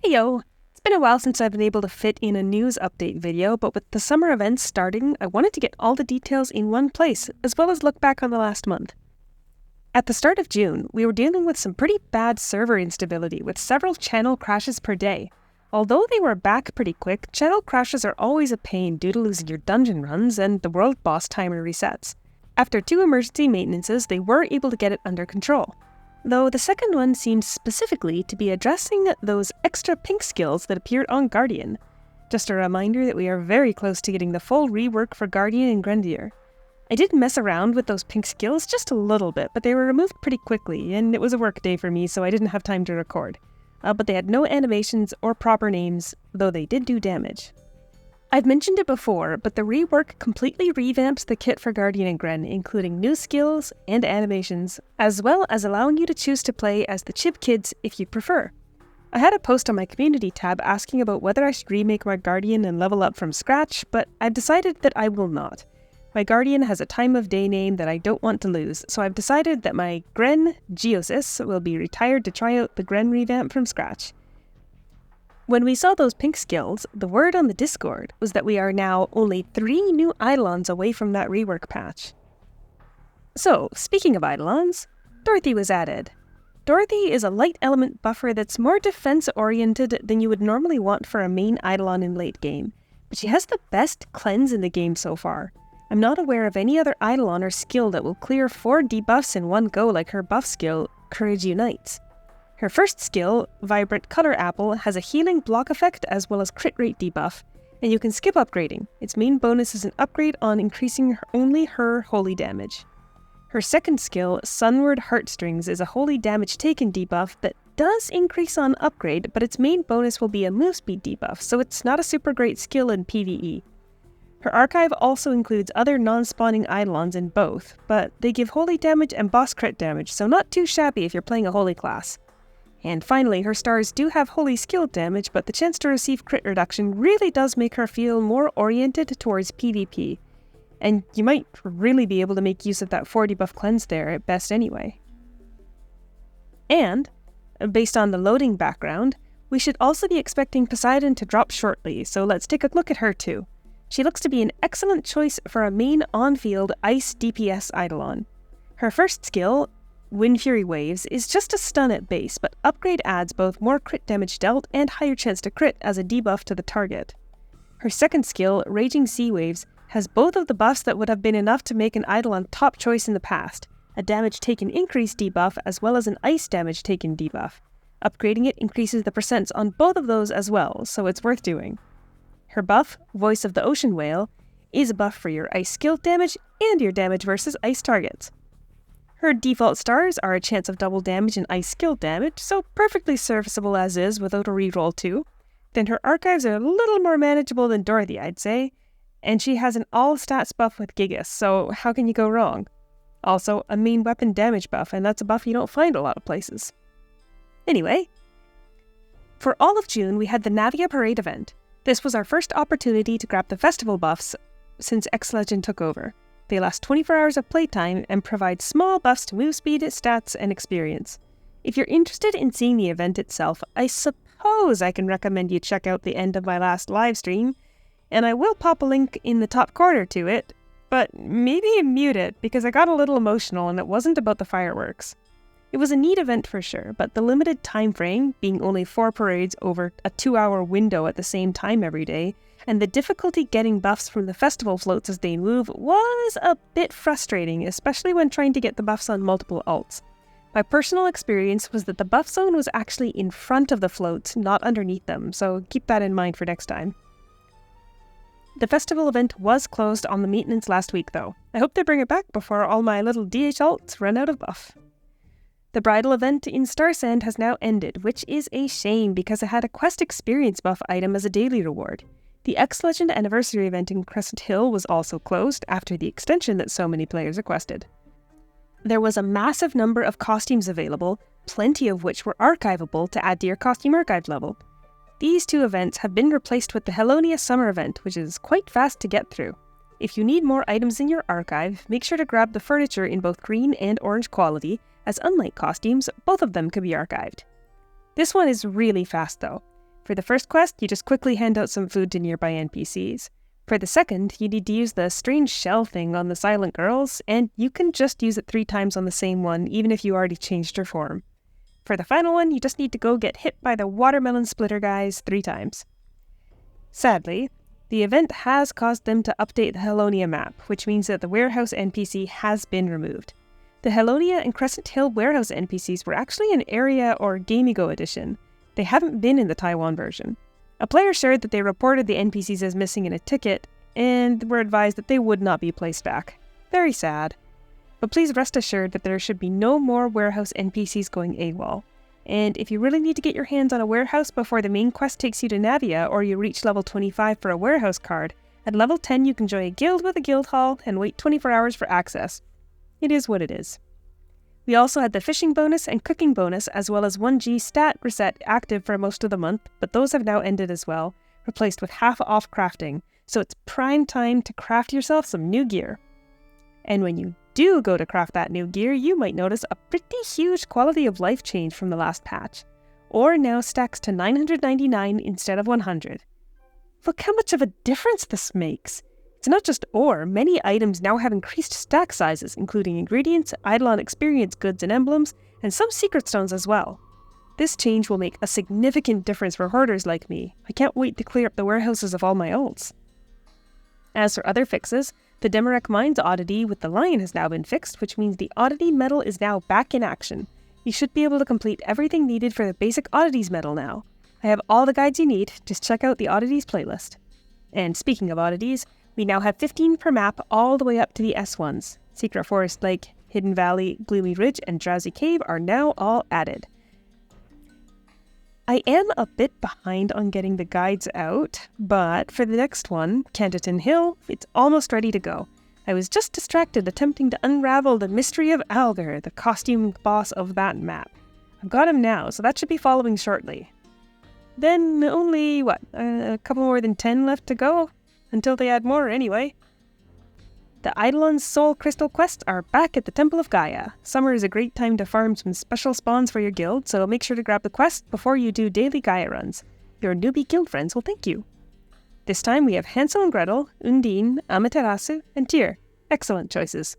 Hey yo! It's been a while since I've been able to fit in a news update video, but with the summer events starting, I wanted to get all the details in one place, as well as look back on the last month. At the start of June, we were dealing with some pretty bad server instability with several channel crashes per day. Although they were back pretty quick, channel crashes are always a pain due to losing your dungeon runs and the world boss timer resets. After 2 emergency maintenances, they were able to get it under control. Though the second one seemed specifically to be addressing those extra pink skills that appeared on Guardian. Just a reminder that we are very close to getting the full rework for Guardian and Grenadier. I did mess around with those pink skills just a little bit, but they were removed pretty quickly, and it was a work day for me, so I didn't have time to record. But they had no animations or proper names, though they did do damage. I've mentioned it before, but the rework completely revamps the kit for Guardian and Gren, including new skills and animations, as well as allowing you to choose to play as the Chib Kids if you prefer. I had a post on my community tab asking about whether I should remake my Guardian and level up from scratch, but I've decided that I will not. My Guardian has a time of day name that I don't want to lose, so I've decided that my Gren Geosis will be retired to try out the Gren revamp from scratch. When we saw those pink skills, the word on the Discord was that we are now only 3 new Eidolons away from that rework patch. So, speaking of Eidolons, Dorothy was added. Dorothy is a light element buffer that's more defense-oriented than you would normally want for a main Eidolon in late game, but she has the best cleanse in the game so far. I'm not aware of any other Eidolon or skill that will clear 4 debuffs in one go like her buff skill, Courage Unites. Her first skill, Vibrant Color Apple, has a healing block effect as well as crit rate debuff, and you can skip upgrading. Its main bonus is an upgrade on increasing only her holy damage. Her second skill, Sunward Heartstrings, is a holy damage taken debuff that does increase on upgrade, but its main bonus will be a move speed debuff, so it's not a super great skill in PvE. Her archive also includes other non-spawning Eidolons in both, but they give holy damage and boss crit damage, so not too shabby if you're playing a holy class. And finally, her stars do have holy skill damage, but the chance to receive crit reduction really does make her feel more oriented towards PvP. And you might really be able to make use of that 4 debuff cleanse there at best anyway. And, based on the loading background, we should also be expecting Poseidon to drop shortly, so let's take a look at her too. She looks to be an excellent choice for a main on-field ice DPS Eidolon. Her first skill, Wind Fury Waves, is just a stun at base, but upgrade adds both more crit damage dealt and higher chance to crit as a debuff to the target. Her second skill, Raging Sea Waves, has both of the buffs that would have been enough to make an Eidolon top choice in the past, a damage taken increase debuff as well as an ice damage taken debuff. Upgrading it increases the percents on both of those as well, so it's worth doing. Her buff, Voice of the Ocean Whale, is a buff for your ice skill damage and your damage versus ice targets. Her default stars are a chance of double damage and ice skill damage, so perfectly serviceable as is without a reroll too. Then her archives are a little more manageable than Dorothy, I'd say, and she has an all stats buff with Gigas, so how can you go wrong? Also, a main weapon damage buff, and that's a buff you don't find a lot of places. Anyway, for all of June we had the Navia Parade event. This was our first opportunity to grab the festival buffs since X-Legend took over. They last 24 hours of playtime and provide small buffs to move speed, stats, and experience. If you're interested in seeing the event itself, I suppose I can recommend you check out the end of my last livestream, and I will pop a link in the top corner to it, but maybe mute it because I got a little emotional and it wasn't about the fireworks. It was a neat event for sure, but the limited time frame, being only 4 parades over a 2-hour window at the same time every day, and the difficulty getting buffs from the festival floats as they move was a bit frustrating, especially when trying to get the buffs on multiple alts. My personal experience was that the buff zone was actually in front of the floats, not underneath them, so keep that in mind for next time. The festival event was closed on the maintenance last week though. I hope they bring it back before all my little DH alts run out of buff. The bridal event in Starsand has now ended, which is a shame because it had a quest experience buff item as a daily reward. The X-Legend anniversary event in Crescent Hill was also closed after the extension that so many players requested. There was a massive number of costumes available, plenty of which were archivable to add to your costume archive level. These 2 events have been replaced with the Helonia summer event, which is quite fast to get through. If you need more items in your archive, make sure to grab the furniture in both green and orange quality, as unlike costumes, both of them can be archived. This one is really fast though. For the first quest, you just quickly hand out some food to nearby NPCs. For the second, you need to use the strange shell thing on the Silent Girls, and you can just use it 3 times on the same one, even if you already changed your form. For the final one, you just need to go get hit by the watermelon splitter guys 3 times. Sadly, the event has caused them to update the Helonia map, which means that the warehouse NPC has been removed. The Helonia and Crescent Hill warehouse NPCs were actually an Area or Gamigo edition. They haven't been in the Taiwan version. A player shared that they reported the NPCs as missing in a ticket, and were advised that they would not be placed back. Very sad. But please rest assured that there should be no more warehouse NPCs going AWOL. And if you really need to get your hands on a warehouse before the main quest takes you to Navia or you reach level 25 for a warehouse card, at level 10 you can join a guild with a guild hall and wait 24 hours for access. It is what it is. We also had the fishing bonus and cooking bonus as well as 1G stat reset active for most of the month, but those have now ended as well, replaced with half off crafting, so it's prime time to craft yourself some new gear. And when you do go to craft that new gear, you might notice a pretty huge quality of life change from the last patch. Ore now stacks to 999 instead of 100. Look how much of a difference this makes! It's not just ore, many items now have increased stack sizes, including ingredients, Eidolon experience goods and emblems, and some secret stones as well. This change will make a significant difference for hoarders like me. I can't wait to clear up the warehouses of all my ults. As for other fixes, the Demarek Mines oddity with the lion has now been fixed, which means the oddity medal is now back in action. You should be able to complete everything needed for the basic oddities medal now. I have all the guides you need, just check out the oddities playlist. And speaking of oddities, we now have 15 per map all the way up to the S1s. Secret Forest Lake, Hidden Valley, Gloomy Ridge, and Drowsy Cave are now all added. I am a bit behind on getting the guides out, but for the next one, Canterton Hill, it's almost ready to go. I was just distracted attempting to unravel the mystery of Algar, the costume boss of that map. I've got him now, so that should be following shortly. Then only, a couple more than 10 left to go? Until they add more, anyway. The Eidolon Soul Crystal quests are back at the Temple of Gaia. Summer is a great time to farm some special spawns for your guild, so make sure to grab the quest before you do daily Gaia runs. Your newbie guild friends will thank you. This time we have Hansel and Gretel, Undine, Amaterasu, and Tyr. Excellent choices.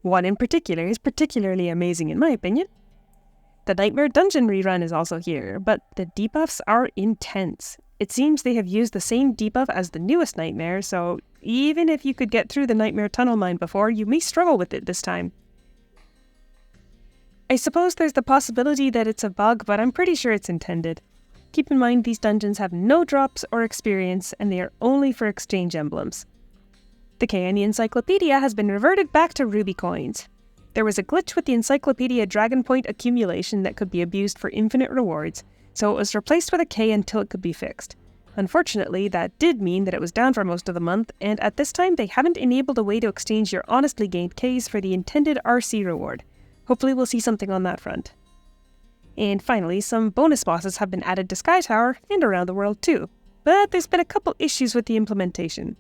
One in particular is particularly amazing in my opinion. The Nightmare Dungeon rerun is also here, but the debuffs are intense. It seems they have used the same debuff as the newest Nightmare, so even if you could get through the Nightmare Tunnel Mine before, you may struggle with it this time. I suppose there's the possibility that it's a bug, but I'm pretty sure it's intended. Keep in mind these dungeons have no drops or experience, and they are only for exchange emblems. The KNE Encyclopedia has been reverted back to Ruby coins. There was a glitch with the Encyclopedia Dragon Point accumulation that could be abused for infinite rewards, so it was replaced with a K until it could be fixed. Unfortunately, that did mean that it was down for most of the month, and at this time they haven't enabled a way to exchange your honestly gained Ks for the intended RC reward. Hopefully we'll see something on that front. And finally, some bonus bosses have been added to Sky Tower and around the world too, but there's been a couple issues with the implementation.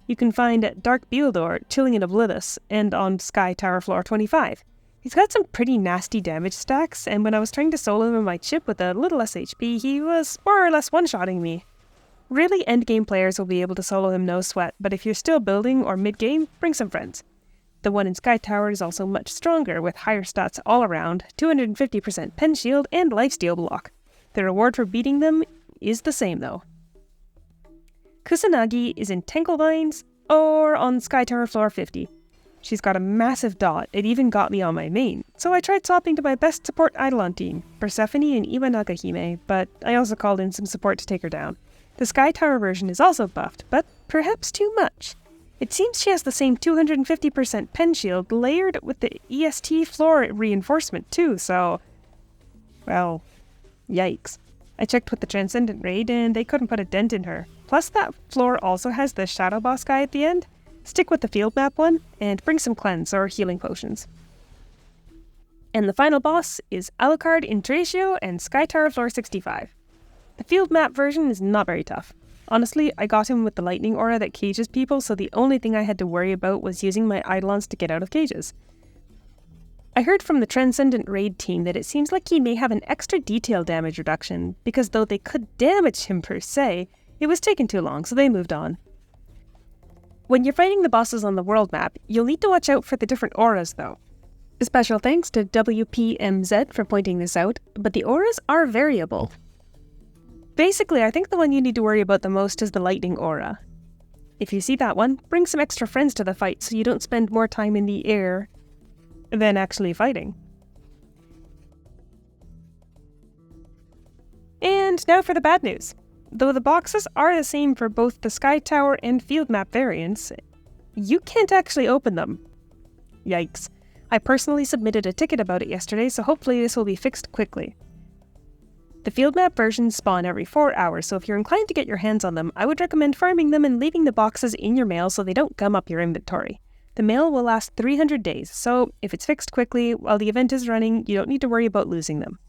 You can find Dark Beeldor chilling in Oblivious and on Sky Tower floor 25. He's got some pretty nasty damage stacks, and when I was trying to solo him in my chip with a little less HP, he was more or less one-shotting me. Really, endgame players will be able to solo him no sweat, but if you're still building or mid-game, bring some friends. The one in Sky Tower is also much stronger, with higher stats all around, 250% pen shield and lifesteal block. The reward for beating them is the same though. Kusanagi is in Tanglevines or on Sky Tower floor 50. She's got a massive dot, it even got me on my main, so I tried swapping to my best support Eidolon team, Persephone and Iwanaga Hime, but I also called in some support to take her down. The Sky Tower version is also buffed, but perhaps too much. It seems she has the same 250% pen shield layered with the EST floor reinforcement too, so... well, yikes. I checked with the Transcendent raid and they couldn't put a dent in her. Plus that floor also has the Shadow Boss guy at the end. Stick with the field map one, and bring some cleanse or healing potions. And the final boss is Alucard in Tracio and Sky Tower floor 65. The field map version is not very tough. Honestly, I got him with the lightning aura that cages people, so the only thing I had to worry about was using my Eidolons to get out of cages. I heard from the Transcendent Raid team that it seems like he may have an extra detail damage reduction, because though they could damage him per se, it was taking too long, so they moved on. When you're fighting the bosses on the world map, you'll need to watch out for the different auras though. Special thanks to WPMZ for pointing this out, but the auras are variable. Basically, I think the one you need to worry about the most is the lightning aura. If you see that one, bring some extra friends to the fight so you don't spend more time in the air than actually fighting. And now for the bad news. Though the boxes are the same for both the Sky Tower and Field Map variants, you can't actually open them. Yikes. I personally submitted a ticket about it yesterday, so hopefully this will be fixed quickly. The Field Map versions spawn every 4 hours, so if you're inclined to get your hands on them, I would recommend farming them and leaving the boxes in your mail so they don't gum up your inventory. The mail will last 300 days, so if it's fixed quickly while the event is running, you don't need to worry about losing them.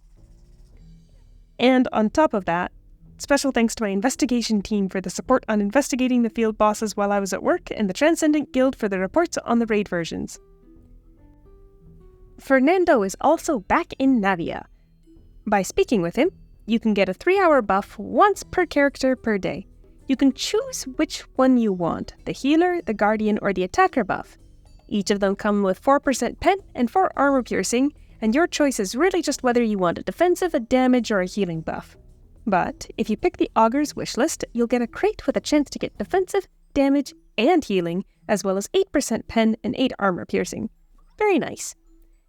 And on top of that, special thanks to my investigation team for the support on investigating the field bosses while I was at work, and the Transcendent Guild for the reports on the raid versions. Fernando is also back in Navia. By speaking with him, you can get a 3-hour buff once per character per day. You can choose which one you want, the healer, the guardian, or the attacker buff. Each of them come with 4% pen and 4 armor piercing, and your choice is really just whether you want a defensive, a damage, or a healing buff. But if you pick the Augur's wishlist, you'll get a crate with a chance to get defensive, damage, and healing, as well as 8% pen and 8 armor piercing. Very nice.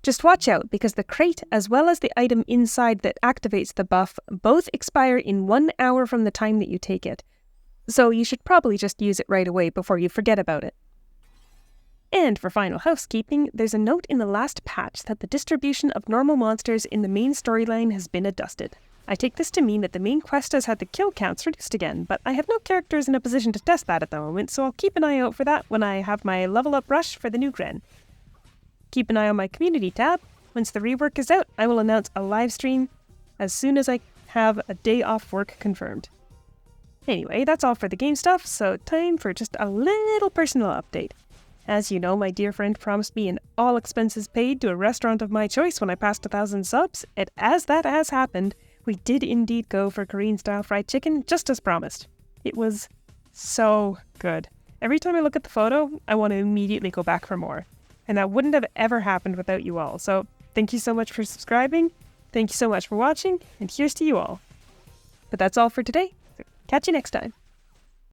Just watch out, because the crate as well as the item inside that activates the buff both expire in 1 hour from the time that you take it. So you should probably just use it right away before you forget about it. And for final housekeeping, there's a note in the last patch that the distribution of normal monsters in the main storyline has been adjusted. I take this to mean that the main quest has had the kill counts reduced again, but I have no characters in a position to test that at the moment, so I'll keep an eye out for that when I have my level up rush for the new Gren. Keep an eye on my community tab. Once the rework is out, I will announce a live stream as soon as I have a day off work confirmed. Anyway, that's all for the game stuff, so time for just a little personal update. As you know, my dear friend promised me an all expenses paid to a restaurant of my choice when I passed 1,000 subs, and as that has happened, we did indeed go for Korean-style fried chicken, just as promised. It was so good. Every time I look at the photo, I want to immediately go back for more. And that wouldn't have ever happened without you all, so thank you so much for subscribing, thank you so much for watching, and here's to you all. But that's all for today. Catch you next time.